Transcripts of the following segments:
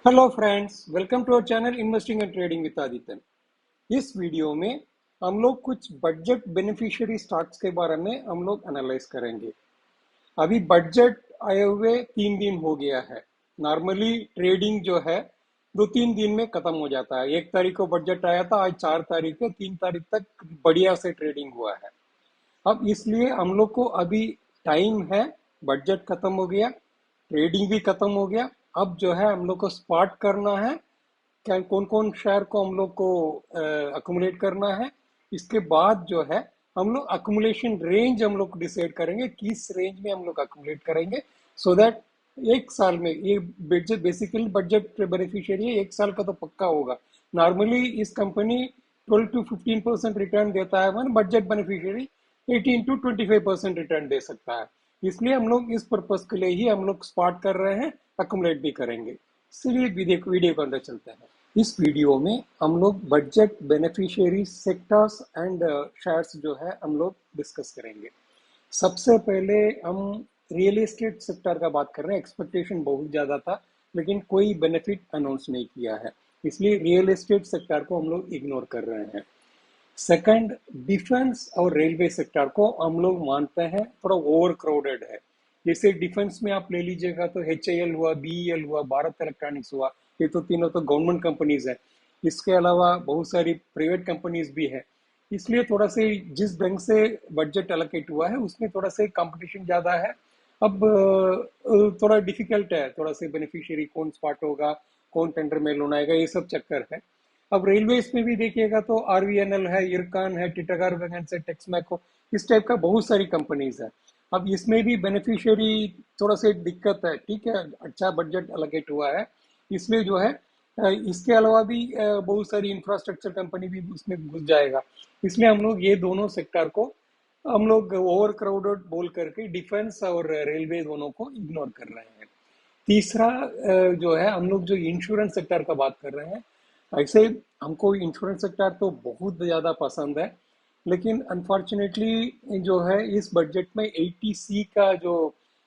Hello friends, welcome to our channel investing and trading with Adityan. इस video में हम लोग कुछ बजट बेनिफिशियरी स्टॉक्स के बारे में हम लोग एनालाइज करेंगे। अभी बजट आए हुए 3 दिन हो गया है। नॉर्मली ट्रेडिंग जो है 2-3 दिन में खत्म हो जाता है। 1 तारीख को बजट आया था, आज 4 तारीख है, 3 तारीख तक बढ़िया से ट्रेडिंग हुआ है। अब इसलिए हम लोग को अभी टाइम है, बजट खत्म हो गया, ट्रेडिंग भी खत्म हो गया। अब जो है हम लोग को स्पॉट करना है क्या कौन कौन शेयर को हम लोग को अकुमुलेट करना है। इसके बाद जो है हम लोग अकुमुलेशन रेंज हम लोग डिसाइड करेंगे किस रेंज में हम लोग अकुमुलेट करेंगे, सो दैट 1 साल में ये बजट बेसिकली बजट बेनिफिशियरी 1 साल का तो पक्का होगा। नॉर्मली इस कंपनी 12 to 15% रिटर्न देता है, one budget beneficiary 18 to 25% return दे सकता है। इसलिए हम लोग इस पर्पज के लिए ही हम लोग स्पॉट कर रहे हैं, अकुमुलेट भी करेंगे। चलिए वीडियो के अंदर चलते हैं। इस वीडियो में हम लोग budget beneficiary sectors and shares जो है हम लोग डिस्कस करेंगे। सबसे पहले हम रियल एस्टेट सेक्टर का बात कर रहे हैं। एक्सपेक्टेशन बहुत ज़्यादा था लेकिन कोई बेनिफिट अनाउंस नहीं किया है, इसलिए रियल एस्टेट सेक्टर को हम लोग इग्नोर कर रहे हैं। सेकंड, डिफेंस और रेलवे सेक्टर को हम लोग मानते हैं थोड़ा ओवर क्राउडेड है। जैसे डिफेंस में आप ले लीजिएगा तो HAL हुआ, BEL हुआ, भारत इलेक्ट्रॉनिक्स हुआ, ये तो तीनों तो गवर्नमेंट कंपनीज है। इसके अलावा बहुत सारी प्राइवेट कंपनीज भी है। इसलिए थोड़ा से जिस ढंग से बजट एलोकेट हुआ है उसमें थोड़ा से कंपटीशन ज़्यादा है। अब थोड़ा डिफिकल्ट है, थोड़ा से बेनिफिशियरी कौन स्पॉट होगा, कौन टेंडर में लोन आएगा, ये सब चक्कर है। अब रेलवेज में भी देखिएगा तो RVNL है, इरकान है, टिटागढ़ वैगन्स है, टेक्समैको, इस टाइप का बहुत सारी कंपनीज है। अब इसमें भी बेनिफिशियरी थोड़ा सा दिक्कत है, ठीक है, अच्छा बजट एलोकेट हुआ है इसमें जो है इसके अलावा भी बहुत सारी इंफ्रास्ट्रक्चर कंपनी भी उसमें घुस जाएगा। इसलिए हम लोग ये दोनों सेक्टर को हम लोग ओवर क्राउडेड बोल करके डिफेंस और रेलवे दोनों को इग्नोर कर रहे हैं। तीसरा जो है हम लोग जो इंश्योरेंस सेक्टर का बात कर रहे हैं। ऐसे हमको इंश्योरेंस सेक्टर तो बहुत ज़्यादा पसंद है, लेकिन अनफॉर्चुनेटली जो है इस बजट में 80C का जो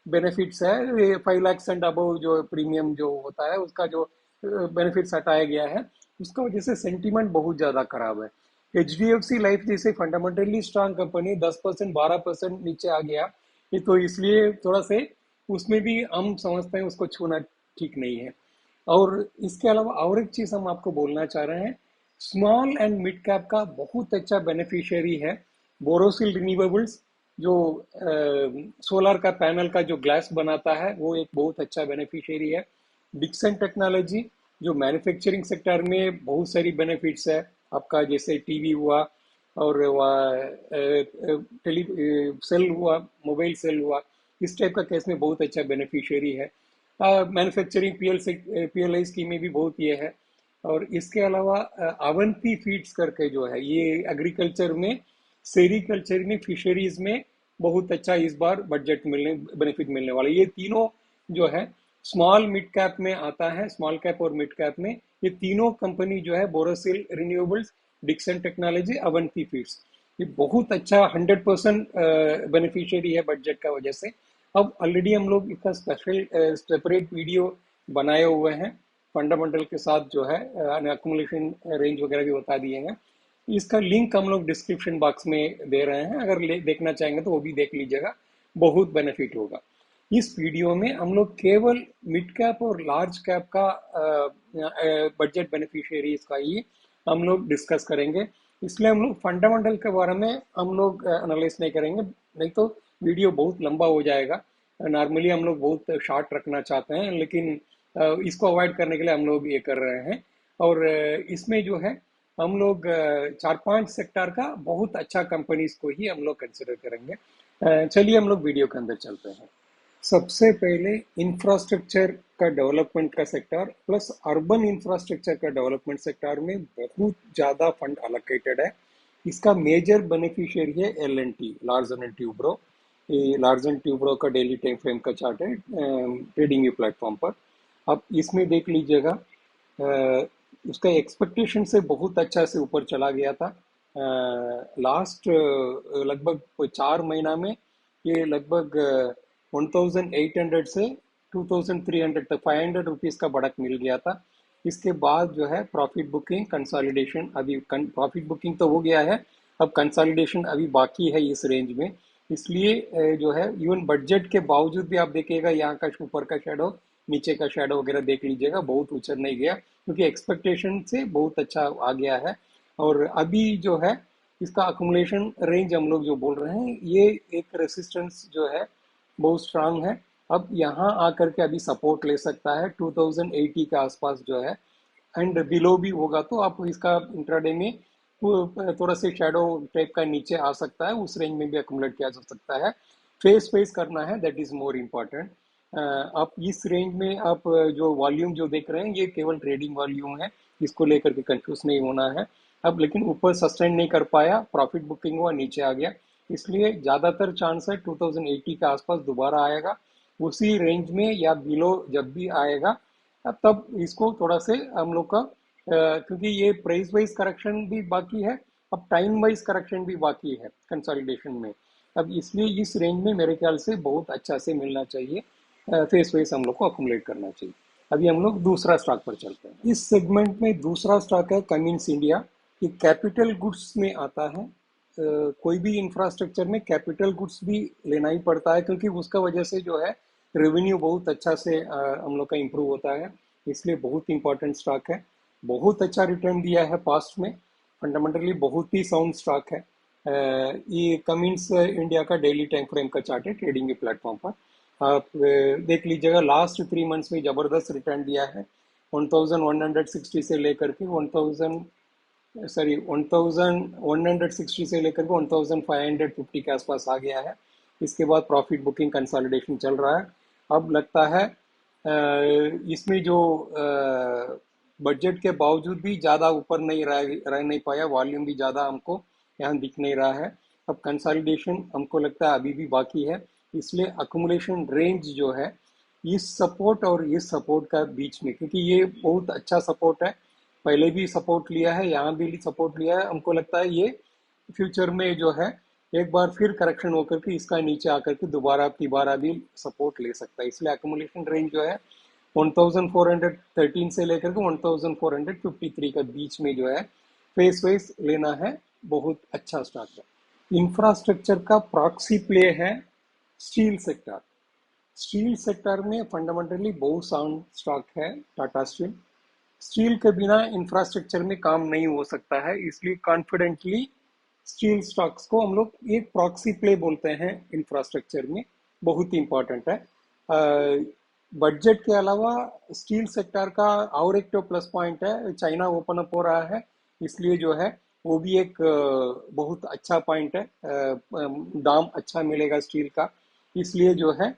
बेनिफिट्स है, 5 लाख एंड अबव जो प्रीमियम जो होता है उसका जो बेनिफिट्स हटाया गया है, उसका वजह से सेंटीमेंट बहुत ज़्यादा खराब है। HDFC लाइफ जैसे फंडामेंटली स्ट्रांग कंपनी 10% 12% नीचे आ गया, ये तो इसलिए थोड़ा से उसमें भी हम समझते हैं उसको छूना ठीक नहीं है। और इसके अलावा और एक चीज़ हम आपको बोलना चाह रहे हैं, स्मॉल एंड मिड कैप का बहुत अच्छा बेनिफिशियरी है बोरोसिल रिन्यूएबल्स। जो सोलर का पैनल का जो ग्लास बनाता है वो एक बहुत अच्छा बेनिफिशियरी है। डिक्सन टेक्नोलॉजी जो मैन्युफैक्चरिंग सेक्टर में बहुत सारी बेनिफिट्स है आपका, जैसे टीवी हुआ और टेली सेल हुआ, मोबाइल सेल हुआ, इस टाइप का केस में बहुत अच्छा बेनिफिशियरी है। मैन्युफैक्चरिंग PLI स्कीम में भी बहुत ये है। और इसके अलावा अवंती फीड्स करके जो है ये एग्रीकल्चर में, सेरिकल्चर में, फिशरीज में बहुत अच्छा इस बार बजट मिलने बेनिफिट मिलने वाला है। ये तीनों जो है स्मॉल मिड कैप में आता है, स्मॉल कैप और मिड कैप में ये तीनों कंपनी जो है Borosil renewables, Dixon technology, Avanti feeds, ये बहुत अच्छा 100% बेनिफिशियरी है बजट का वजह से। अब ऑलरेडी हम लोग इसका स्पेशल सेपरेट वीडियो बनाए हुए हैं फंडामेंटल के साथ जो है, अक्मुलेशन रेंज वगैरह भी बता दिए हैं। इसका लिंक हम लोग डिस्क्रिप्शन बॉक्स में दे रहे हैं, अगर देखना चाहेंगे तो वो भी देख लीजिएगा, बहुत बेनिफिट होगा। इस वीडियो में हम लोग केवल मिड कैप और लार्ज कैप का बजट बेनिफिशियरीज का ही हम लोग डिस्कस करेंगे। इसलिए हम लोग फंडामेंटल के बारे में हम लोग एनालाइज नहीं करेंगे, नहीं तो वीडियो बहुत लंबा हो जाएगा। नॉर्मली हम लोग बहुत शॉर्ट रखना चाहते हैं, लेकिन इसको अवॉइड करने के लिए हम लोग ये कर रहे हैं। और इसमें जो है हम लोग 4-5 सेक्टर का बहुत अच्छा कंपनीज को ही हम लोग कंसिडर करेंगे। चलिए हम लोग वीडियो के अंदर चलते हैं। सबसे पहले इंफ्रास्ट्रक्चर का डेवलपमेंट का सेक्टर प्लस अर्बन इंफ्रास्ट्रक्चर का डेवलपमेंट सेक्टर में बहुत ज़्यादा फंड अलोकेटेड है। इसका मेजर बेनिफिशियरी है L&T, लार्सन एंड ट्यूब्रो। ये लार्सन ट्यूब्रो का डेली टाइम फ्रेम का चार्ट है ट्रेडिंग व्यू प्लेटफॉर्म पर। अब इसमें देख लीजिएगा, उसका एक्सपेक्टेशन से बहुत अच्छा से ऊपर चला गया था। लास्ट लगभग 4 महीना में ये लगभग 1800 से 2300 तक 500 रुपीस का बढ़त मिल गया था। इसके बाद जो है प्रॉफिट बुकिंग कंसोलिडेशन, अभी प्रॉफिट बुकिंग तो हो गया है, अब कंसोलिडेशन अभी बाकी है इस रेंज में। इसलिए जो है इवन बजट के बावजूद भी आप देखिएगा यहाँ का ऊपर का शेडो, नीचे का शेडो वगैरह देख लीजिएगा, बहुत उछल नहीं गया क्योंकि एक्सपेक्टेशन से बहुत अच्छा आ गया है। और अभी जो है इसका अकुमुलेशन रेंज हम लोग जो बोल रहे हैं, ये एक रेसिस्टेंस जो है बहुत स्ट्रांग है। अब यहाँ आकर के अभी सपोर्ट ले सकता है 2080 के आसपास जो है, एंड बिलो भी होगा तो आप इसका इंट्राडे में थोड़ा सा शेडो टाइप का नीचे आ सकता है, उस रेंज में भी अकुमुलेट किया जा सकता है। फेस करना है, दैट इज मोर इम्पॉर्टेंट। आप इस रेंज में आप जो वॉल्यूम जो देख रहे हैं ये केवल ट्रेडिंग वॉल्यूम है, इसको लेकर के कंफ्यूज नहीं होना है। अब लेकिन ऊपर सस्टेन नहीं कर पाया, प्रॉफिट बुकिंग हुआ, नीचे आ गया, इसलिए ज़्यादातर चांस है 2080 के आसपास दोबारा आएगा, उसी रेंज में या बिलो जब भी आएगा तब इसको थोड़ा से हम लोग का क्योंकि ये प्राइस वाइज करेक्शन भी बाकी है, अब टाइम वाइज करेक्शन भी बाकी है कंसोलिडेशन में। अब इसलिए इस रेंज में मेरे ख्याल से बहुत अच्छा से मिलना चाहिए, फेस वाइज हम लोग को अकुमुलेट करना चाहिए। अभी हम लोग दूसरा स्टॉक पर चलते हैं। इस सेगमेंट में दूसरा स्टॉक है कमिंस इंडिया। ये कैपिटल गुड्स में आता है। कोई भी इंफ्रास्ट्रक्चर में कैपिटल गुड्स भी लेना ही पड़ता है क्योंकि उसका वजह से जो है रेवेन्यू बहुत अच्छा से हम लोग का इम्प्रूव होता है, इसलिए बहुत इंपॉर्टेंट स्टॉक है। बहुत अच्छा रिटर्न दिया है पास्ट में, फंडामेंटली बहुत ही साउंड स्टॉक है। ये कमिंस इंडिया का डेली टाइम फ्रेम का चार्ट है ट्रेडिंग के प्लेटफॉर्म पर, आप देख लीजिएगा। लास्ट 3 मंथ्स में जबरदस्त रिटर्न दिया है, 1160 से लेकर के 1160 से लेकर के 1550 के आसपास आ गया है। इसके बाद प्रॉफिट बुकिंग कंसोलिडेशन चल रहा है। अब लगता है इसमें जो बजट के बावजूद भी ज़्यादा ऊपर नहीं रह नहीं पाया, वॉल्यूम भी ज़्यादा हमको यहाँ दिख नहीं रहा है। अब कंसोलिडेशन हमको लगता है अभी भी बाकी है, इसलिए अकुमुलेशन रेंज जो है इस सपोर्ट और इस सपोर्ट का बीच में, क्योंकि ये बहुत अच्छा सपोर्ट है, पहले भी सपोर्ट लिया है, यहाँ भी सपोर्ट लिया है, हमको लगता है ये फ्यूचर में जो है एक बार फिर करेक्शन होकर के इसका नीचे आकर के दोबारा भी सपोर्ट ले सकता है। इसलिए अकोमोडेशन रेंज जो है 1413 से लेकर के 1453 का बीच में जो है फेस वाइज लेना है, बहुत अच्छा स्टॉक है। इंफ्रास्ट्रक्चर का प्रॉक्सी प्ले है स्टील सेक्टर। स्टील सेक्टर में फंडामेंटली बहुत साउंड स्टॉक है टाटा स्टील। स्टील के बिना इंफ्रास्ट्रक्चर में काम नहीं हो सकता है, इसलिए कॉन्फिडेंटली स्टील स्टॉक्स को हम लोग एक प्रॉक्सी प्ले बोलते हैं इंफ्रास्ट्रक्चर में, बहुत इंपॉर्टेंट है। बजट के अलावा स्टील सेक्टर का और एक तो प्लस पॉइंट है, चाइना ओपन अप हो रहा है, इसलिए जो है वो भी एक बहुत अच्छा पॉइंट है। दाम अच्छा मिलेगा स्टील का, इसलिए जो है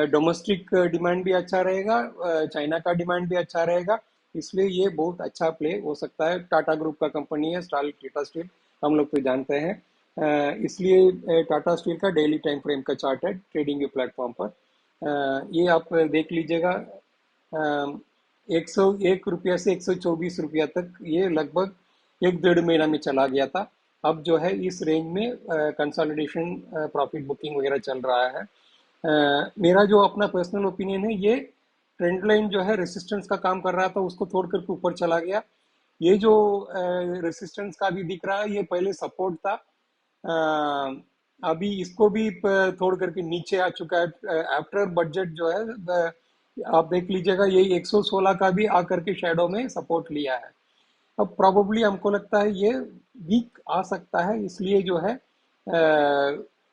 डोमेस्टिक डिमांड भी अच्छा रहेगा, चाइना का डिमांड भी अच्छा रहेगा, इसलिए ये बहुत अच्छा प्ले हो सकता है। टाटा ग्रुप का कंपनी है स्टाल टाटा स्टील, हम लोग तो जानते हैं, इसलिए टाटा स्टील का डेली टाइम फ्रेम का चार्ट है ट्रेडिंग के प्लेटफॉर्म पर। ये आप देख लीजिएगा, 101 रुपया से 124 रुपया तक ये लगभग 1 डेढ़ महीना में चला गया था। अब जो है इस रेंज में कंसोलिडेशन प्रॉफिट बुकिंग वगैरह चल रहा है। मेरा जो अपना पर्सनल ओपिनियन है, ये ट्रेंड लाइन जो है रेसिस्टेंस का काम कर रहा था, उसको तोड़ करके ऊपर चला गया। ये जो रेसिस्टेंस का भी दिख रहा है, ये पहले सपोर्ट था, अभी इसको भी तोड़ करके नीचे आ चुका है आफ्टर बजट जो है। आप देख लीजिएगा यही 116 का भी आकर के शेडो में सपोर्ट लिया है। अब प्रॉबेबली हमको लगता है ये वीक आ सकता है, इसलिए जो है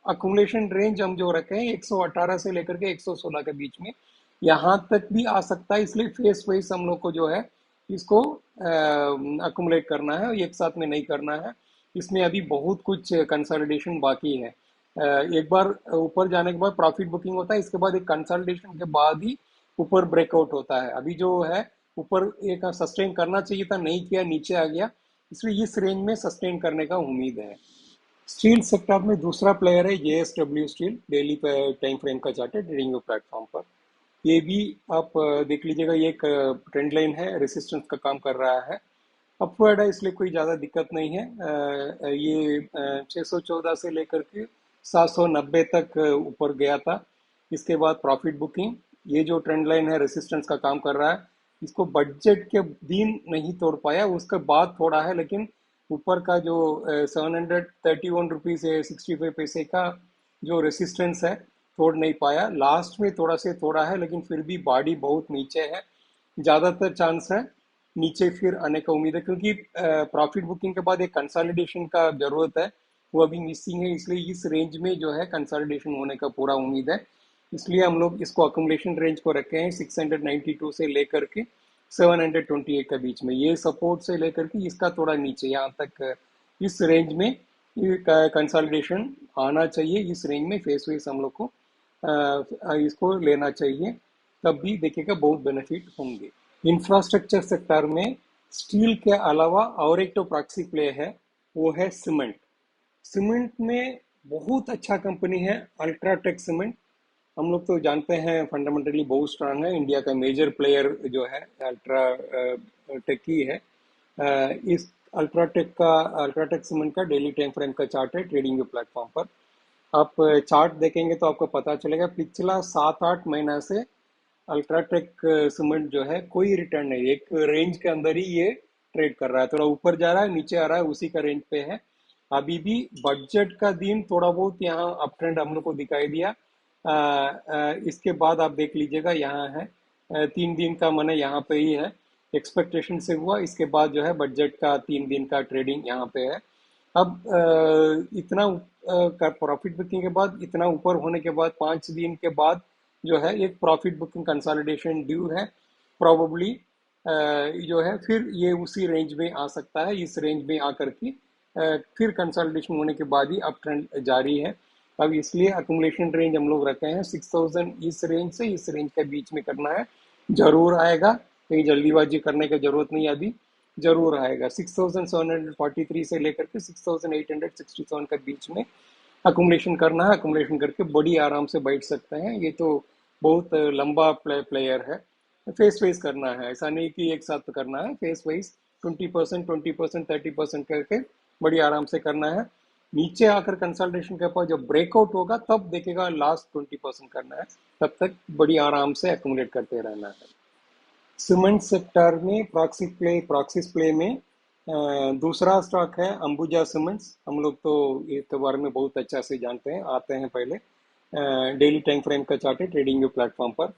अकुमुलेशन रेंज हम जो रखे हैं 118 से लेकर के 116 के बीच में, यहाँ तक भी आ सकता है, इसलिए फेस वाइज हम लोग को जो है इसको अकुमुलेट करना है, एक साथ में नहीं करना है। इसमें अभी बहुत कुछ कंसोलिडेशन बाकी है। एक बार ऊपर जाने के बाद प्रॉफिट बुकिंग होता है, इसके बाद एक कंसोलिडेशन के बाद ही ऊपर ब्रेकआउट होता है। अभी जो है ऊपर एक सस्टेन करना चाहिए था, नहीं किया, नीचे आ गया, इसलिए इस रेंज में सस्टेन करने का उम्मीद है। स्टील सेक्टर में दूसरा प्लेयर है JSW steel, daily time frame का चार्ट है ट्रेडिंग प्लेटफॉर्म पर। ये भी आप देख लीजिएगा, ये एक ट्रेंड लाइन है, रेसिस्टेंस का काम कर रहा है, अपवर्ड है, इसलिए कोई ज़्यादा दिक्कत नहीं है। ये 614 से लेकर के 790 तक ऊपर गया था, इसके बाद प्रॉफिट बुकिंग ये जो ट्रेंड लाइन है रेसिस्टेंस का काम कर रहा है, इसको बजट के दिन नहीं तोड़ पाया, उसके बाद तोड़ा है, लेकिन ऊपर का जो 731 रुपीज है 65 पैसे का जो रेसिस्टेंस है तोड़ नहीं पाया। लास्ट में थोड़ा से तोड़ा है, लेकिन फिर भी बॉडी बहुत नीचे है। ज़्यादातर चांस है नीचे फिर आने का उम्मीद है, क्योंकि प्रॉफिट बुकिंग के बाद एक कंसोलिडेशन का जरूरत है, वो अभी मिसिंग है। इसलिए इस रेंज में जो है कंसोलिडेशन होने का पूरा उम्मीद है। इसलिए हम लोग इसको अकोमोडेशन रेंज को रखे हैं 692 से लेकर के 728 के बीच में। ये सपोर्ट से लेकर के इसका थोड़ा नीचे यहाँ तक इस रेंज में कंसोलिडेशन आना चाहिए। इस रेंज में फेस वेस हम लोग को इसको लेना चाहिए, तब भी देखिएगा बहुत बेनिफिट होंगे। इंफ्रास्ट्रक्चर सेक्टर में स्टील के अलावा और एक तो प्रॉक्सी प्ले है, वो है सीमेंट। सीमेंट में बहुत अच्छा कंपनी है अल्ट्राटेक सीमेंट। हम लोग तो जानते हैं फंडामेंटली बहुत स्ट्रांग है, इंडिया का मेजर प्लेयर जो है अल्ट्रा टेक ही है। इस अल्ट्राटेक सीमेंट का डेली टाइम फ्रेम का चार्ट है ट्रेडिंग प्लेटफॉर्म पर। आप चार्ट देखेंगे तो आपको पता चलेगा पिछला 7-8 महीना से अल्ट्राटेक सीमेंट जो है कोई रिटर्न नहीं, एक रेंज के अंदर ही ये ट्रेड कर रहा है, थोड़ा ऊपर जा रहा है नीचे आ रहा है, उसी का रेंज पे है। अभी भी बजट का दिन थोड़ा बहुत यहाँ अप ट्रेंड हम लोग को दिखाई दिया। इसके बाद आप देख लीजिएगा यहाँ है 3 दिन का मन यहाँ पे ही है, एक्सपेक्टेशन से हुआ। इसके बाद जो है बजट का 3 दिन का ट्रेडिंग यहाँ पे है। अब इतना का प्रॉफिट बुकिंग के बाद इतना ऊपर होने के बाद 5 दिन के बाद जो है एक प्रॉफिट बुकिंग कंसोलिडेशन ड्यू है प्रोबेबली। जो है फिर ये उसी रेंज में आ सकता है, इस रेंज में आकर के फिर कंसोलिडेशन होने के बाद ही अप ट्रेंड जारी है। अब इसलिए अकुमुलेशन रेंज हम लोग रखे हैं 6000, इस रेंज से इस रेंज के बीच में करना है। जरूर आएगा, कहीं जल्दीबाजी करने की जरूरत नहीं, अभी जरूर आएगा। 6743 से लेकर के 6867 के बीच में अकुमुलेशन करना है। अकुमुलेशन करके बड़ी आराम से बैठ सकते हैं। ये तो बहुत लंबा प्लेयर है, फेस वाइज करना है, ऐसा नहीं कि एक साथ करना है, फेस वाइज 20% 20% 30% करके बड़ी आराम से करना है। नीचे आकर कंसल्टेशन के बाद जब ब्रेकआउट होगा तब देखेगा लास्ट 20% करना है, तब तक बड़ी आराम से अकुमुलेट करते रहना है। सीमेंट सेक्टर में प्रॉक्सिस प्ले में दूसरा स्टॉक है अंबुजा सीमेंट्स। हम लोग तो इसके बारे में बहुत अच्छा से जानते हैं, आते हैं पहले डेली टाइम फ्रेम का चार्ट है ट्रेडिंग प्लेटफॉर्म पर।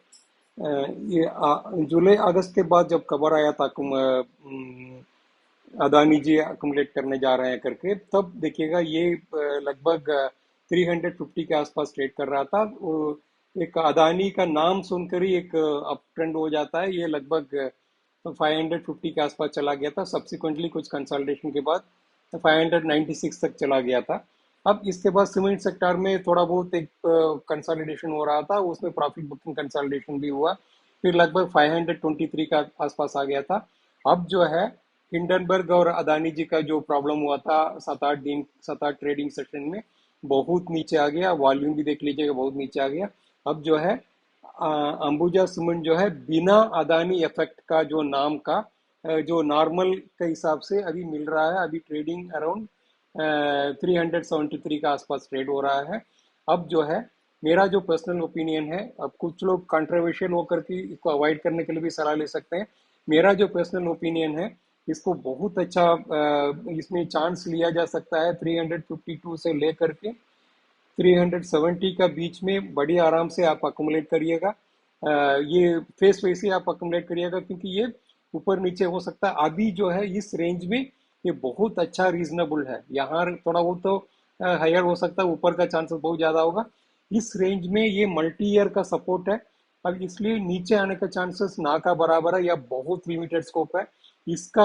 ये जुलाई अगस्त के बाद जब खबर आया था अदानी जी अकुमुलेट करने जा रहे हैं करके, तब देखिएगा ये लगभग 350 के आसपास ट्रेड कर रहा था। एक अदानी का नाम सुनकर ही एक अप ट्रेंड हो जाता है, ये लगभग 550 के आसपास चला गया था। सब्सिक्वेंटली कुछ कंसल्टेशन के बाद 596 तक चला गया था। अब इसके बाद सीमेंट सेक्टर में थोड़ा बहुत एक कंसोलिडेशन हो रहा था, उसमें प्रॉफिट बुकिंग कंसोलिडेशन भी हुआ, फिर लगभग 523 का आसपास आ गया था। अब जो है हिंडनबर्ग और अदानी जी का जो प्रॉब्लम हुआ था 7-8 ट्रेडिंग सेशन में, बहुत नीचे आ गया, वॉल्यूम भी देख लीजिएगा बहुत नीचे आ गया। अब जो है अंबुजा सीमेंट जो है बिना अदानी इफेक्ट का जो नाम का जो नॉर्मल के हिसाब से अभी मिल रहा है, अभी ट्रेडिंग अराउंड 373 का आसपास ट्रेड हो रहा है। अब जो है मेरा जो पर्सनल ओपिनियन है, अब कुछ लोग कंट्रोवर्शियल होकर के इसको अवॉइड करने के लिए भी सलाह ले सकते हैं। मेरा जो पर्सनल ओपिनियन है, इसको बहुत अच्छा इसमें चांस लिया जा सकता है 352 से लेकर के 370 का बीच में बड़ी आराम से आप अकुमुलेट करिएगा। ये फेस वैसे आप अकुमुलेट करिएगा, क्योंकि ये ऊपर नीचे हो सकता है। अभी जो है इस रेंज में ये बहुत अच्छा रीजनेबल है, यहाँ थोड़ा बहुत तो हायर हो सकता है, ऊपर का चांसेस बहुत ज़्यादा होगा। इस रेंज में ये मल्टी ईयर का सपोर्ट है, अब इसलिए नीचे आने का चांसेस ना का बराबर है या बहुत लिमिटेड स्कोप है। इसका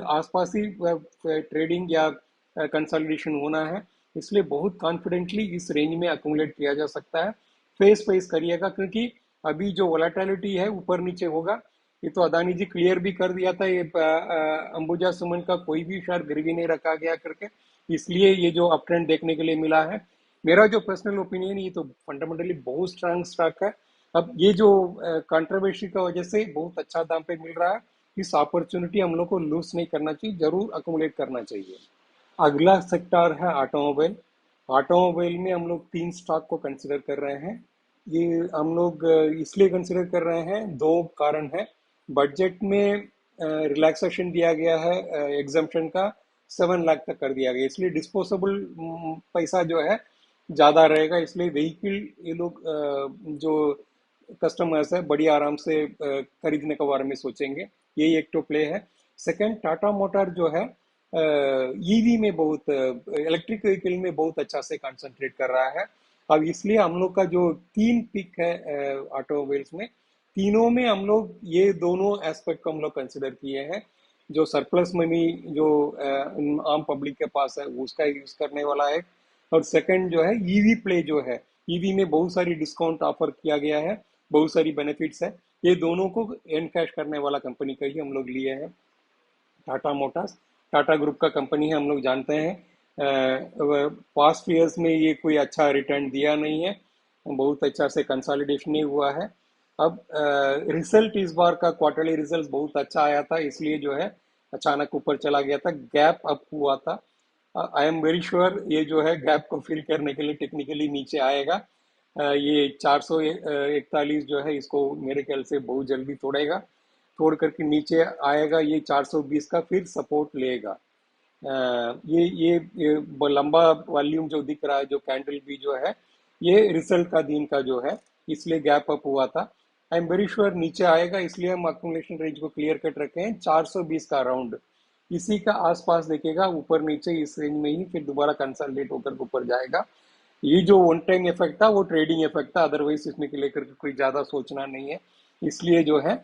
आसपास ही ट्रेडिंग या कंसोलिडेशन होना है, इसलिए बहुत कॉन्फिडेंटली इस रेंज में अकुमुलेट किया जा सकता है। फेस करिएगा, क्योंकि अभी जो वोलेटिलिटी है ऊपर नीचे होगा। ये तो अदानी जी क्लियर भी कर दिया था, ये अंबुजा सुमन का कोई भी शेयर गिरवी नहीं रखा गया करके, इसलिए ये जो अप ट्रेंड देखने के लिए मिला है। मेरा जो पर्सनल ओपिनियन, ये तो फंडामेंटली बहुत स्ट्रांग स्टॉक है। अब ये जो कंट्रोवर्सी का वजह से बहुत अच्छा दाम पे मिल रहा है, इस अपॉर्चुनिटी हम लोग को लूज नहीं करना चाहिए, जरूर अकोमोडेट करना चाहिए। अगला सेक्टर है ऑटोमोबाइल। ऑटोमोबाइल में हम लोग 3 स्टॉक को कंसिडर कर रहे हैं। ये हम लोग इसलिए कंसिडर कर रहे हैं, दो कारण है। बजट में रिलैक्सेशन दिया गया है, एग्जम्पशन का 7 लाख तक कर दिया गया, इसलिए डिस्पोजेबल पैसा जो है ज़्यादा रहेगा, इसलिए व्हीकल ये लोग जो कस्टमर्स है बड़ी आराम से खरीदने के बारे में सोचेंगे। यही एक तो प्ले है। सेकंड, टाटा मोटर जो है ईवी में बहुत, इलेक्ट्रिक व्हीकल में बहुत अच्छा से कंसंट्रेट कर रहा है। अब इसलिए हम लोग का जो तीन पिक है ऑटोमोबाइल्स में, तीनों में हम लोग ये दोनों एस्पेक्ट को हम लोग कंसिडर किए हैं। जो सरप्लस मनी जो आम पब्लिक के पास है उसका यूज करने वाला है, और सेकंड जो है ईवी प्ले जो है, ईवी में बहुत सारी डिस्काउंट ऑफर किया गया है, बहुत सारी बेनिफिट्स है। ये दोनों को एंड कैश करने वाला कंपनी का ही हम लोग लिए हैं। टाटा मोटर्स टाटा ग्रुप का कंपनी है, हम लोग जानते हैं। पास्ट ईयर्स में ये कोई अच्छा रिटर्न दिया नहीं है, बहुत अच्छा से कंसोलिडेशन ही हुआ है। अब रिजल्ट इस बार का क्वार्टरली रिजल्ट बहुत अच्छा आया था, इसलिए जो है अचानक ऊपर चला गया था, गैप अप हुआ था। आई एम वेरी श्योर ये जो है गैप को फिल करने के लिए टेक्निकली नीचे आएगा। ये 441 जो है इसको मेरे ख्याल से बहुत जल्दी तोड़ेगा, तोड़ करके नीचे आएगा, ये 420 का फिर सपोर्ट लेगा। ये लंबा वॉल्यूम जो दिख रहा है, जो कैंडल भी जो है, ये रिजल्ट का दिन का जो है, इसलिए गैप अप हुआ था। आई एम वेरी श्योर नीचे आएगा, इसलिए हम अक्यूमुलेशन रेंज को क्लियर कट रखे हैं 420 का राउंड, इसी का आसपास देखेगा, ऊपर नीचे इस रेंज में ही फिर दोबारा कंसल्टेट होकर ऊपर जाएगा। ये जो वन टाइम इफेक्ट था वो ट्रेडिंग इफेक्ट था, अदरवाइज इसमें के लेकर के कोई ज्यादा सोचना नहीं है। इसलिए जो है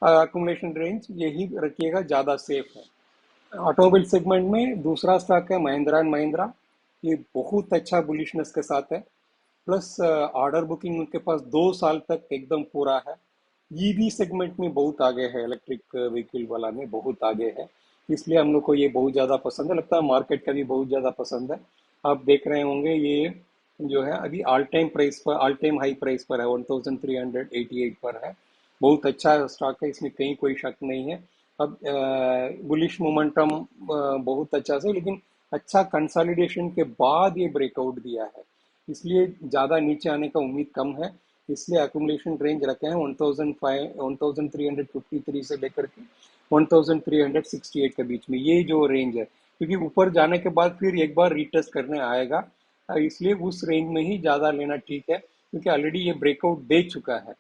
अक्यूमुलेशन रेंज यही रखिएगा, ज्यादा सेफ है। ऑटोमोबाइल सेगमेंट में दूसरा स्टॉक है महिंद्रा एंड महिंद्रा। ये बहुत अच्छा बुलिशनेस के साथ है, प्लस ऑर्डर बुकिंग उनके पास 2 साल तक एकदम पूरा है। ईवी सेगमेंट में बहुत आगे है, इलेक्ट्रिक व्हीकल वाला में बहुत आगे है, इसलिए हम लोग को ये बहुत ज़्यादा पसंद है, लगता है मार्केट का भी बहुत ज़्यादा पसंद है। आप देख रहे होंगे ये जो है अभी ऑल टाइम प्राइस पर, ऑल टाइम हाई प्राइस पर है, 1388 पर है। बहुत अच्छा स्टॉक है, इसमें कहीं कोई शक नहीं है। अब बुलिश मोमेंटम बहुत अच्छा से, लेकिन अच्छा कंसोलिडेशन के बाद ये ब्रेकआउट दिया है, इसलिए ज़्यादा नीचे आने का उम्मीद कम है। इसलिए अकुमुलेशन रेंज रखे हैं 1353 से लेकर के 1368 के बीच में, ये जो रेंज है, क्योंकि ऊपर जाने के बाद फिर एक बार रीटेस्ट करने आएगा, इसलिए उस रेंज में ही ज़्यादा लेना ठीक है, क्योंकि ऑलरेडी ये ब्रेकआउट दे चुका है।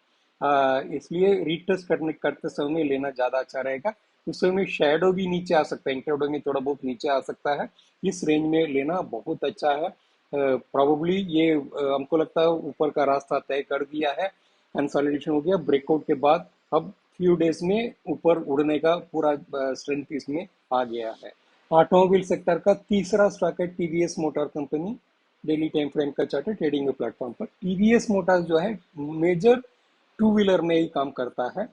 इसलिए रीटेस्ट करते समय लेना ज़्यादा अच्छा रहेगा। उस समय शेडो भी नीचे आ सकता है, इंट्राडे में थोड़ा बहुत नीचे आ सकता है, इस रेंज में लेना बहुत अच्छा है। प्रॉबली ये हमको लगता है ऊपर का रास्ता तय कर दिया है, कंसोलिडेशन हो गया ब्रेकआउट के बाद, अब फ्यू डेज में ऊपर उड़ने का पूरा स्ट्रेंथ इसमें आ गया है। ऑटोमोबाइल सेक्टर का तीसरा स्टॉक है TVS motor company. Daily time frame का चार्ट है ट्रेडिंग प्लेटफॉर्म पर। टीवीएस मोटर्स जो है मेजर टू व्हीलर में ही काम करता है,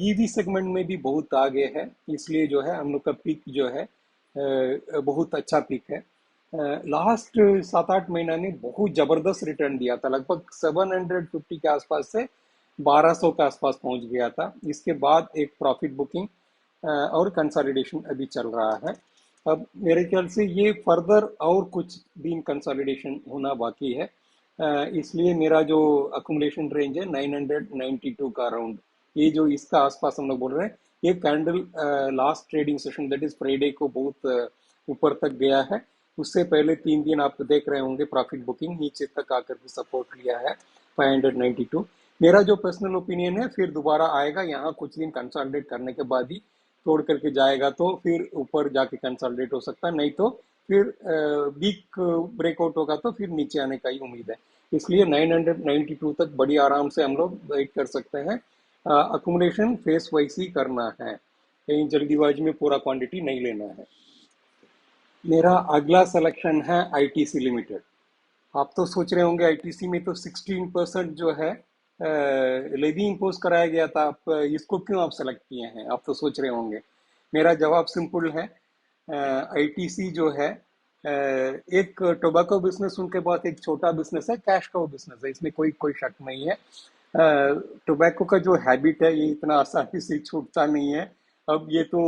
ईवी सेगमेंट में भी बहुत आगे है, इसलिए जो है हम लोग का पिक जो है बहुत अच्छा पिक है। लास्ट 7-8 महीना में बहुत जबरदस्त रिटर्न दिया था, लगभग 750 के आसपास से 1200 के आसपास पहुंच गया था। इसके बाद एक प्रॉफिट बुकिंग और कंसोलिडेशन अभी चल रहा है। अब मेरे ख्याल से ये फर्दर और कुछ दिन कंसोलिडेशन होना बाकी है, इसलिए मेरा जो अकुमुलेशन रेंज है 992 का राउंड, ये जो इसका आसपास हम लोग बोल रहे हैं, ये candle last trading session that is Friday को बहुत ऊपर तक गया है। उससे पहले 3 दिन आप देख रहे होंगे प्रॉफिट बुकिंग नीचे तक आकर के सपोर्ट लिया है 592। मेरा जो पर्सनल ओपिनियन है फिर दोबारा आएगा, यहाँ कुछ दिन कंसोलिडेट करने के बाद ही तोड़ करके जाएगा, तो फिर ऊपर जाके कंसोलिडेट हो सकता है, नहीं तो फिर वीक ब्रेकआउट होगा तो फिर नीचे आने का ही उम्मीद है। इसलिए 992 तक बड़ी आराम से हम लोग वेट कर सकते हैं। अकुमुलेशन फेस वाइज ही करना है, कहीं जल्दीबाजी में पूरा क्वांटिटी नहीं लेना है। मेरा अगला सिलेक्शन है आईटीसी लिमिटेड। आप तो सोच रहे होंगे आईटीसी में तो 16% जो है लेवी इम्पोज कराया गया था, आप इसको क्यों आप सेलेक्ट किए हैं, आप तो सोच रहे होंगे। मेरा जवाब सिंपल है, आईटीसी जो है एक टोबैको बिजनेस, उनके पास एक छोटा बिजनेस है, कैश काउ बिजनेस है, इसमें कोई कोई शक नहीं है। टोबैको का जो हैबिट है ये इतना आसानी से छूटता नहीं है। अब ये तो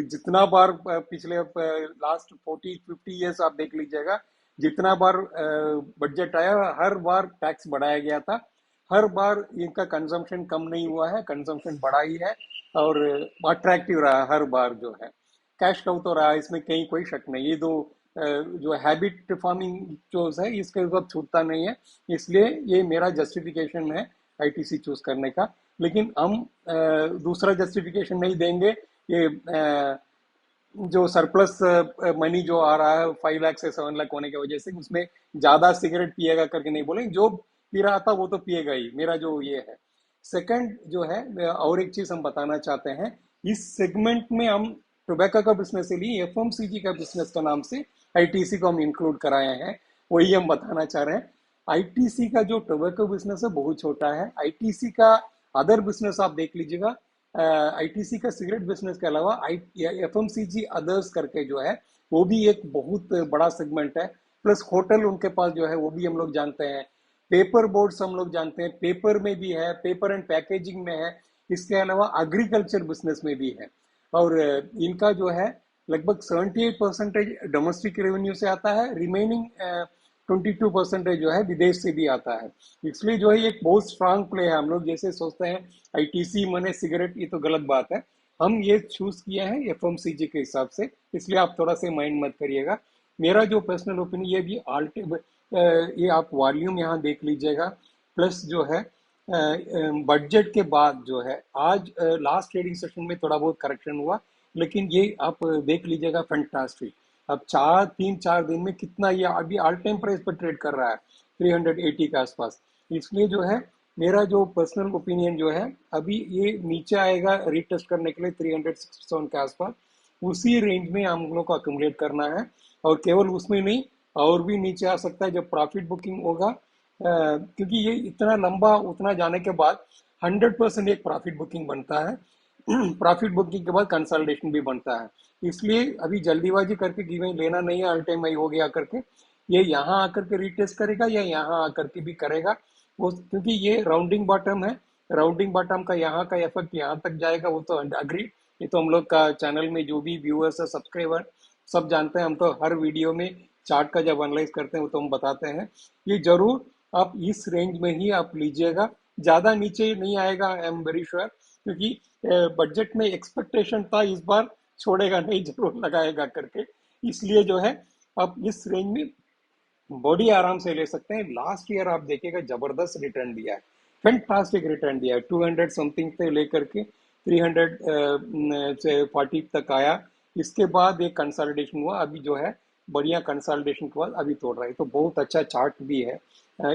जितना बार पिछले लास्ट 40-50 ईयर्स आप देख लीजिएगा, जितना बार बजट आया हर बार टैक्स बढ़ाया गया था, हर बार इनका कंजम्पशन कम नहीं हुआ है, कंजम्पशन बढ़ा ही है और अट्रैक्टिव रहा है हर बार जो है। कैश कव तो रहा है, इसमें कहीं कोई शक नहीं। ये दो जो हैबिट फार्मिंग जो है इसके ऊपर छूटता नहीं है, इसलिए ये मेरा जस्टिफिकेशन है आईटीसी चूज करने का। लेकिन हम दूसरा जस्टिफिकेशन नहीं देंगे। ये जो सरप्लस मनी जो आ रहा है 5 लाख से 7 लाख होने की वजह से, उसमें ज्यादा सिगरेट पिएगा करके नहीं बोलेंगे, जो पी रहा था वो तो पिएगा ही, मेरा जो ये है। सेकंड जो है, और एक चीज हम बताना चाहते हैं, इस सेगमेंट में हम टोबैको का बिजनेस से लिए एफएमसीजी का बिजनेस का नाम से आईटीसी को हम इंक्लूड कराए हैं, वही हम बताना चाह रहे हैं। आईटीसी का जो टोबैको बिजनेस है बहुत छोटा है। आईटीसी का अदर बिजनेस आप देख लीजिएगा, आईटीसी का सिगरेट बिजनेस के अलावा एफएमसीजी अदर्स करके जो है वो भी एक बहुत बड़ा सेगमेंट है। प्लस होटल उनके पास जो है वो भी हम लोग जानते हैं। पेपर बोर्ड्स हम लोग जानते हैं, पेपर में भी है, पेपर एंड पैकेजिंग में है। इसके अलावा एग्रीकल्चर बिजनेस में भी है। और इनका जो है लगभग 78% डोमेस्टिक रेवेन्यू से आता है, रिमेनिंग 22% जो है विदेश से भी आता है। इसलिए जो है एक बहुत स्ट्रांग प्ले है। हम लोग जैसे सोचते हैं आईटीसी मने सिगरेट, ये तो गलत बात है। हम ये चूज किया है एफएमसीजी के हिसाब से, इसलिए आप थोड़ा सा माइंड मत करिएगा। मेरा जो पर्सनल ओपिनियन, ये भी आल्ट ये आप वॉल्यूम यहाँ देख लीजिएगा। प्लस जो है बजट के बाद जो है आज लास्ट ट्रेडिंग सेशन में थोड़ा बहुत करेक्शन हुआ, लेकिन ये आप देख लीजिएगा फैंटास्टिक। अब 3-4 दिन में कितना ये अभी ऑल टाइम प्राइस पर ट्रेड कर रहा है 380 के आसपास। इसलिए जो है मेरा जो पर्सनल ओपिनियन जो है, अभी ये नीचे आएगा रीटेस्ट करने के लिए 367 के आसपास, उसी रेंज में हम लोग को अक्यूमुलेट करना है। और केवल उसमें नहीं, और भी नीचे आ सकता है जब प्रॉफिट बुकिंग होगा, क्योंकि ये इतना लंबा उतना जाने के बाद 100% एक प्रॉफिट बुकिंग बनता है। प्रॉफिट बुकिंग के बाद कंसल्टेशन भी बनता है। इसलिए अभी जल्दीबाजी करके गिवें लेना नहीं है, ऑल टाइम हाई हो गया करके। ये यहाँ आकर के रिटेस्ट करेगा या यहाँ आकर के भी करेगा वो, क्योंकि ये राउंडिंग बॉटम है। राउंडिंग बॉटम का यहाँ का इफेक्ट यहाँ तक जाएगा, वो तो अग्री। ये तो हम लोग का चैनल में जो भी व्यूअर्स है, सब्सक्राइबर, सब जानते हैं। हम तो हर वीडियो में चार्ट का जब एनालाइज करते हैं वो तो हम बताते हैं। ये जरूर आप इस रेंज में ही आप लीजिएगा, ज्यादा नीचे नहीं आएगा, आई एम वेरी श्योर। क्योंकि बजट में एक्सपेक्टेशन था इस बार छोड़ेगा नहीं, जरूर लगाएगा करके। इसलिए जो है आप इस रेंज में बॉडी आराम से ले सकते हैं। लास्ट ईयर आप देखिएगा जबरदस्त रिटर्न दिया है, फैंटास्टिक रिटर्न दिया है। 200 समथिंग से लेकर के 300 से 40 तक आया। इसके बाद एक कंसोलिडेशन हुआ, अभी जो है बढ़िया कंसोलिडेशन के बाद अभी तोड़ रहा है, तो बहुत अच्छा चार्ट भी है।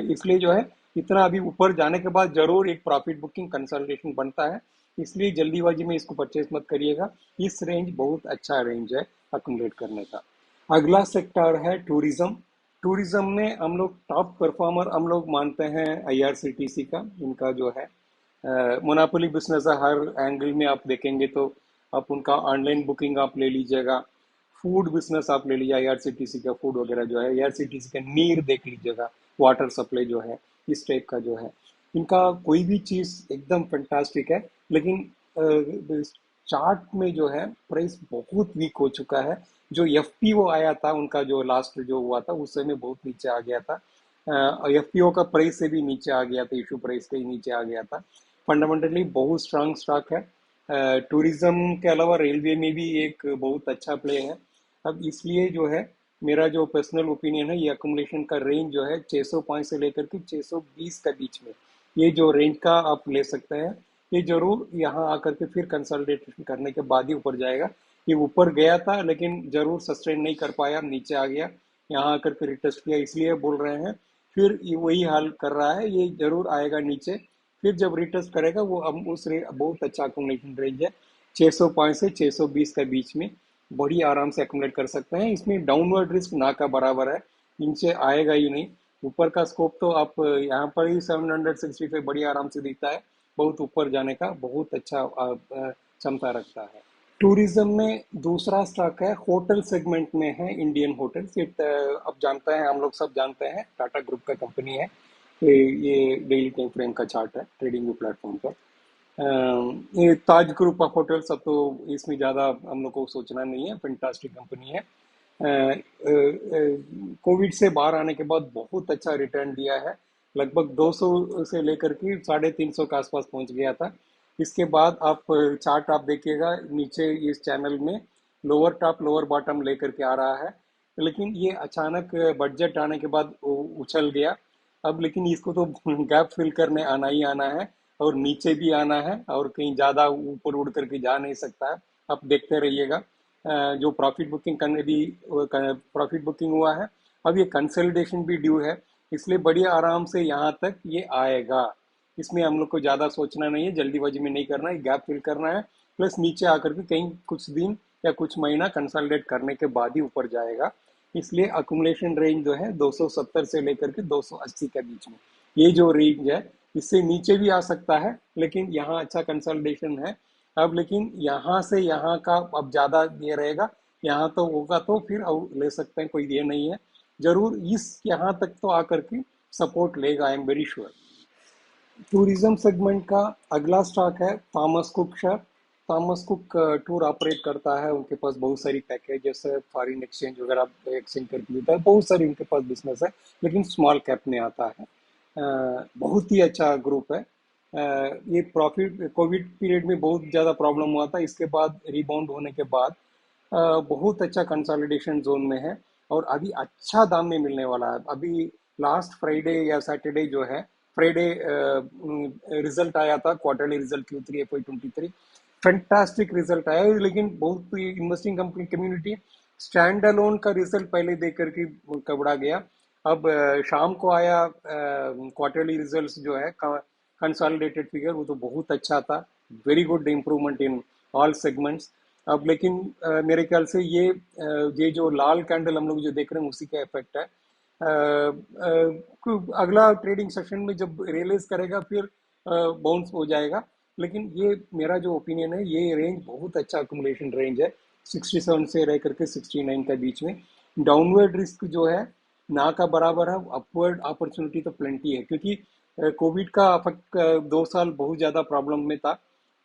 इसलिए जो है इतना अभी ऊपर जाने के बाद जरूर एक प्रॉफिट बुकिंग कंसोलिडेशन बनता है। इसलिए जल्दीबाजी में इसको परचेज मत करिएगा। इस रेंज बहुत अच्छा रेंज है अकुमुलेट करने का। अगला सेक्टर है टूरिज्म। टूरिज्म में हम लोग टॉप परफॉर्मर हम लोग मानते हैं आईआरसीटीसी का। इनका जो है मोनोपोली बिजनेस है, हर एंगल में आप देखेंगे तो। आप उनका ऑनलाइन बुकिंग आप ले लीजिएगा, फूड बिजनेस आप ले लीजिए, आईआरसीटीसी का फूड वगैरह जो है, आईआरसीटीसी का नीर देख लीजिएगा, वाटर सप्लाई जो है, इस टाइप का जो है इनका कोई भी चीज़ एकदम फैंटास्टिक है। लेकिन चार्ट में जो है प्राइस बहुत वीक हो चुका है। जो एफपीओ आया था उनका, जो लास्ट जो हुआ था उस समय बहुत नीचे आ गया था। एफपीओ का प्राइस से भी नीचे आ गया था, इशू प्राइस के ही नीचे आ गया था। फंडामेंटली बहुत स्ट्रांग स्टॉक है। टूरिज्म के अलावा रेलवे में भी एक बहुत अच्छा प्ले है। अब इसलिए जो है मेरा जो पर्सनल ओपिनियन है, ये अकोमोडेशन का रेंज जो है 605 से लेकर के 620 का बीच में, ये जो रेंज का आप ले सकते हैं। ये जरूर यहाँ आकर के फिर कंसल्टेशन करने के बाद ही ऊपर जाएगा। ये ऊपर गया था लेकिन जरूर सस्टेन नहीं कर पाया, नीचे आ गया। यहाँ आकर के रिटेस्ट किया, इसलिए बोल रहे हैं फिर ये वही हाल कर रहा है, ये जरूर आएगा नीचे। फिर जब रिटेस्ट करेगा वो हम उस बहुत अच्छा अकोमोडेशन रेंज है 605 से 620 के बीच में, बड़ी आराम से अकोमोडेट कर सकते हैं। इसमें डाउनवर्ड रिस्क ना का बराबर है, नीचे आएगा ही नहीं। ऊपर का स्कोप तो आप यहाँ पर ही 765 बड़ी आराम से दिखता है, बहुत ऊपर जाने का बहुत अच्छा क्षमता रखता है। टूरिज्म में दूसरा स्टॉक है, होटल सेगमेंट में है इंडियन होटल्स। ये अब जानते हैं, हम लोग सब जानते हैं, टाटा ग्रुप का कंपनी है। ये डेली टाइम फ्रेम का चार्ट है ट्रेडिंग प्लेटफॉर्म पर। ये ताज ग्रुप ऑफ होटल्स, अब तो इसमें ज़्यादा हम लोग को सोचना नहीं है, फैंटास्टिक कंपनी है। कोविड से बाहर आने के बाद बहुत अच्छा रिटर्न दिया है। लगभग 200 से लेकर के 350 के आसपास पहुंच गया था। इसके बाद आप चार्ट आप देखिएगा नीचे इस चैनल में लोअर टॉप लोअर बॉटम लेकर के आ रहा है, लेकिन ये अचानक बजट आने के बाद उछल गया। अब लेकिन इसको तो गैप फिल करने आना ही आना है और नीचे भी आना है और कहीं ज़्यादा ऊपर उड़ करके जा नहीं सकता है। आप देखते रहिएगा। जो प्रॉफिट बुकिंग करने भी प्रॉफिट बुकिंग हुआ है, अब ये कंसोलिडेशन भी ड्यू है, इसलिए बड़ी आराम से यहाँ तक ये आएगा। इसमें हम लोग को ज़्यादा सोचना नहीं है, जल्दीबाजी में नहीं करना है, गैप फिल करना है। प्लस नीचे आकर के कहीं कुछ दिन या कुछ महीना कंसोलिडेट करने के बाद ही ऊपर जाएगा। इसलिए अकुमुलेशन रेंज जो है 270 से लेकर के 280 के बीच में, ये जो रेंज है इससे नीचे भी आ सकता है, लेकिन यहाँ अच्छा कंसोलिडेशन है। अब लेकिन यहाँ से यहाँ का अब ज़्यादा ये रहेगा, यहाँ तो होगा तो फिर और ले सकते हैं, कोई ये नहीं है। जरूर इस यहाँ तक तो आकर के सपोर्ट लेगा, I am very sure. Tourism segment का अगला स्टॉक है Thomas cook share. Thomas cook tour operate करता है, उनके पास बहुत सारी पैकेजेस है, फॉरेन एक्सचेंज वगैरह एक्सचेंज करके देता है, बहुत सारी उनके पास बिजनेस है, लेकिन स्मॉल कैप में आता है। बहुत ही अच्छा ग्रुप है। ये प्रॉफिट कोविड पीरियड में बहुत ज़्यादा प्रॉब्लम हुआ था, इसके बाद रिबाउंड होने के बाद बहुत अच्छा कंसोलिडेशन जोन में है और अभी अच्छा दाम में मिलने वाला है। अभी लास्ट फ्राइडे या सैटरडे जो है, फ्राइडे रिजल्ट आया था, quarterly result Q3 FY23, fantastic result आया। लेकिन बहुत investing company community stand alone का रिजल्ट पहले देख करके घबरा गया। अब शाम को आया क्वार्टरली रिजल्ट्स जो है, कंसोलिडेटेड फिगर, वो तो बहुत अच्छा था। Very good improvement in all segments. अब लेकिन मेरे ख्याल से ये जो लाल कैंडल हम लोग जो देख रहे हैं उसी का इफेक्ट है। अगला ट्रेडिंग सेशन में जब रियलाइज करेगा फिर बाउंस हो जाएगा। लेकिन ये मेरा जो ओपिनियन है, ये रेंज बहुत अच्छा अकुमुलेशन रेंज है, 67 से रह करके 69 के बीच में। डाउनवर्ड रिस्क जो है ना का बराबर है, अपवर्ड अपॉर्चुनिटी तो प्लेंटी है, क्योंकि कोविड का 2 साल बहुत ज़्यादा प्रॉब्लम में था।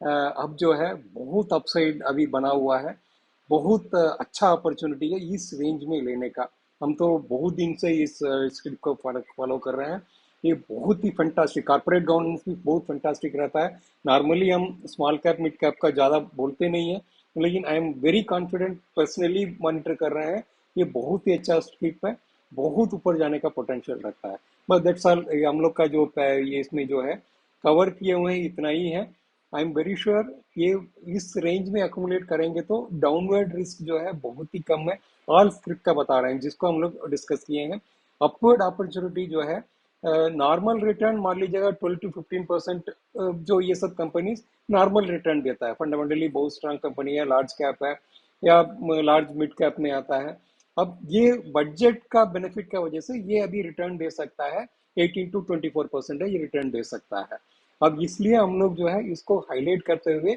अब जो है बहुत अपसाइड अभी बना हुआ है, बहुत अच्छा अपॉर्चुनिटी है इस रेंज में लेने का। हम तो बहुत दिन से इस स्क्रिप्ट को फॉलो कर रहे हैं। ये बहुत ही फंटास्टिक, कॉर्पोरेट गवर्नेंस भी बहुत फंटास्टिक रहता है। नॉर्मली हम स्मॉल कैप मिड कैप का ज़्यादा बोलते नहीं है, लेकिन I am very confident, personally monitor कर रहे हैं, ये बहुत ही अच्छा स्क्रिप्ट है, बहुत ऊपर जाने का पोटेंशियल रखता है। बस दैट्स ऑल। हम लोग का जो ये इसमें जो है कवर किए हुए हैं इतना ही है। आई एम वेरी श्योर ये इस रेंज में अकोमोडेट करेंगे तो डाउनवर्ड रिस्क जो है बहुत ही कम है। ऑल स्क्रिप्ट का बता रहे हैं जिसको हम लोग डिस्कस किए हैं। अपवर्ड अपॉर्चुनिटी जो है, नॉर्मल रिटर्न मान लीजिएगा 12 to 15%, जो ये सब कंपनीज नॉर्मल रिटर्न देता है, फंडामेंटली बहुत स्ट्रांग कंपनी है, लार्ज कैप है या लार्ज मिड कैप में आता है। अब ये बजट का बेनिफिट की वजह से ये अभी रिटर्न दे सकता है, 18 to 24% है ये रिटर्न दे सकता है। अब इसलिए हम लोग जो है इसको हाईलाइट करते हुए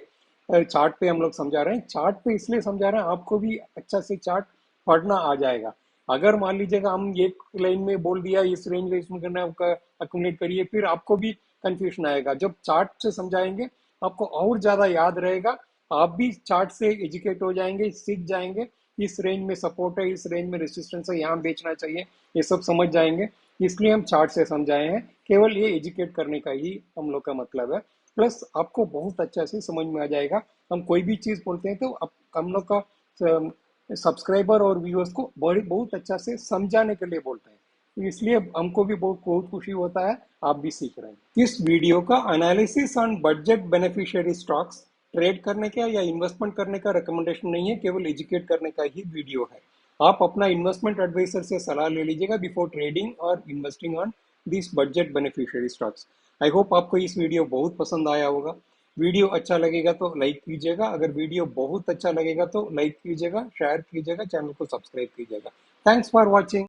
चार्ट पे हम लोग समझा रहे हैं। चार्ट पे इसलिए समझा रहे हैं, आपको भी अच्छा से चार्ट पढ़ना आ जाएगा। अगर मान लीजिएगा हम एक लाइन में बोल दिया इस रेंज में इसमें करना है, आपका अक्यूमुलेट करिए, फिर आपको भी कंफ्यूजन आएगा। जब चार्ट से समझाएंगे आपको और ज्यादा याद रहेगा, आप भी चार्ट से एजुकेट हो जाएंगे, सीख जाएंगे। इस रेंज में सपोर्ट है, इस रेंज में रेसिस्टेंस है, यहाँ बेचना चाहिए, ये सब समझ जाएंगे। इसलिए हम चार्ट से समझाए हैं, केवल ये एजुकेट करने का ही हम लोग का मतलब है। प्लस आपको बहुत अच्छा से समझ में आ जाएगा। हम कोई भी चीज़ बोलते हैं तो हम लोग का सब्सक्राइबर और व्यूअर्स को बहुत अच्छा से समझाने के लिए बोलते हैं, तो इसलिए हमको भी बहुत बहुत खुशी होता है, आप भी सीख रहे हैं। इस वीडियो का analysis on budget beneficiary stocks trade करने का या इन्वेस्टमेंट करने का रिकमेंडेशन नहीं है, केवल एजुकेट करने का ही वीडियो है। आप अपना इन्वेस्टमेंट एडवाइजर से सलाह ले लीजिएगा बिफोर ट्रेडिंग और investing on this budget beneficiary stocks. I hope आपको इस वीडियो बहुत पसंद आया होगा। वीडियो अच्छा लगेगा तो लाइक कीजिएगा, अगर वीडियो बहुत अच्छा लगेगा तो लाइक कीजिएगा, शेयर कीजिएगा, चैनल को सब्सक्राइब कीजिएगा। Thanks for watching.